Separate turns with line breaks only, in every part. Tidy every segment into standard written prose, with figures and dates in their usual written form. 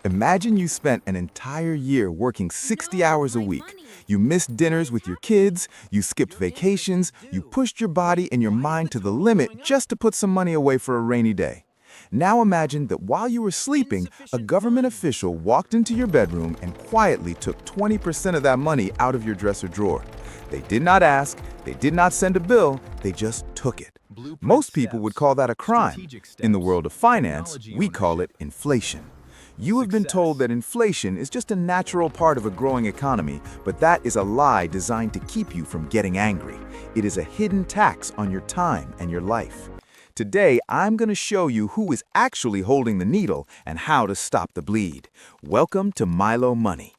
Imagine you spent an entire year working 60 hours a week. You missed dinners with your kids, you skipped vacations, you pushed your body and your mind to the limit just to put some money away for a rainy day. Now imagine that while you were sleeping, a government official walked into your bedroom and quietly took 20% of that money out of your dresser drawer. They did not ask, they did not send a bill, they just took it. Most people would call that a crime. In the world of finance, we call it inflation. You have been told that inflation is just a natural part of a growing economy, but that is a lie designed to keep you from getting angry. It is a hidden tax on your time and your life. Today, I'm going to show you who is actually holding the needle and how to stop the bleed. Welcome to Milo Money.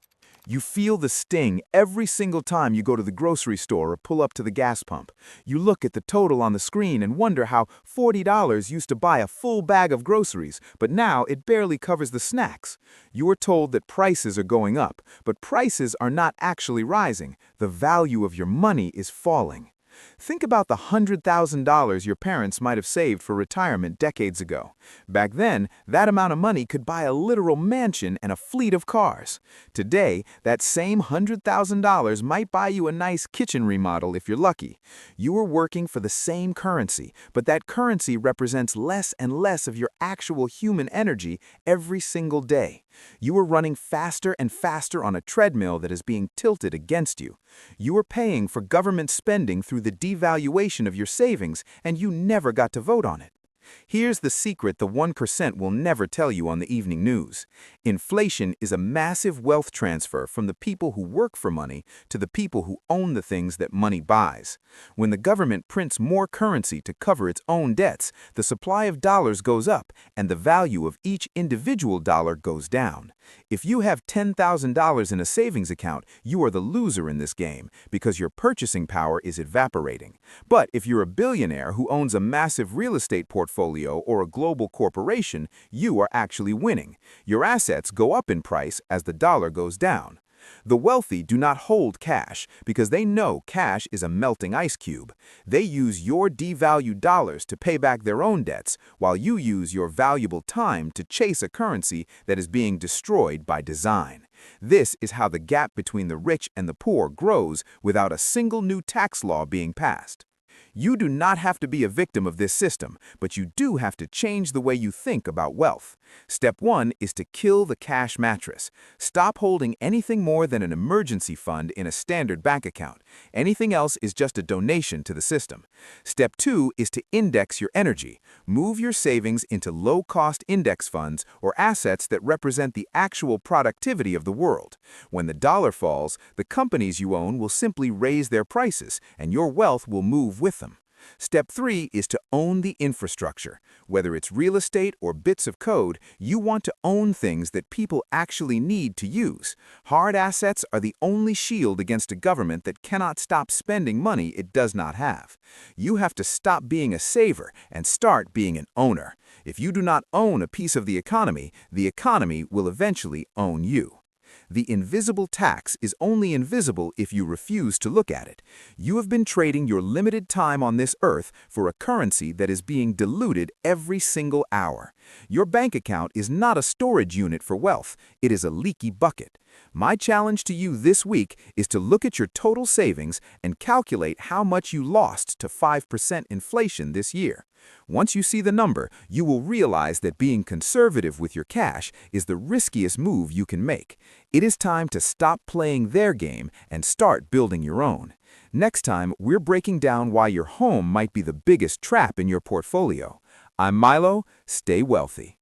You feel the sting every single time you go to the grocery store or pull up to the gas pump. You look at the total on the screen and wonder how $40 used to buy a full bag of groceries, but now it barely covers the snacks. You are told that prices are going up, but prices are not actually rising. The value of your money is falling. Think about the $100,000 your parents might have saved for retirement decades ago. Back then, that amount of money could buy a literal mansion and a fleet of cars. Today, that same $100,000 might buy you a nice kitchen remodel if you're lucky. You are working for the same currency, but that currency represents less and less of your actual human energy every single day. You are running faster and faster on a treadmill that is being tilted against you. You are paying for government spending through the devaluation of your savings, and you never got to vote on it. Here's the secret the 1% will never tell you on the evening news. Inflation is a massive wealth transfer from the people who work for money to the people who own the things that money buys. When the government prints more currency to cover its own debts, the supply of dollars goes up and the value of each individual dollar goes down. If you have $10,000 in a savings account, you are the loser in this game because your purchasing power is evaporating. But if you're a billionaire who owns a massive real estate portfolio or a global corporation, you are actually winning. Your assets go up in price as the dollar goes down. The wealthy do not hold cash because they know cash is a melting ice cube. They use your devalued dollars to pay back their own debts, while you use your valuable time to chase a currency that is being destroyed by design. This is how the gap between the rich and the poor grows without a single new tax law being passed. You do not have to be a victim of this system, but you do have to change the way you think about wealth. Step 1 is to kill the cash mattress. Stop holding anything more than an emergency fund in a standard bank account. Anything else is just a donation to the system. Step 2 is to index your energy. Move your savings into low-cost index funds or assets that represent the actual productivity of the world. When the dollar falls, the companies you own will simply raise their prices, and your wealth will move with them. Step 3 is to own the infrastructure. Whether it's real estate or bits of code, you want to own things that people actually need to use. Hard assets are the only shield against a government that cannot stop spending money it does not have. You have to stop being a saver and start being an owner. If you do not own a piece of the economy will eventually own you. The invisible tax is only invisible if you refuse to look at it. You have been trading your limited time on this earth for a currency that is being diluted every single hour. Your bank account is not a storage unit for wealth, it is a leaky bucket. My challenge to you this week is to look at your total savings and calculate how much you lost to 5% inflation this year. Once you see the number, you will realize that being conservative with your cash is the riskiest move you can make. It is time to stop playing their game and start building your own. Next time, we're breaking down why your home might be the biggest trap in your portfolio. I'm Milo. Stay wealthy.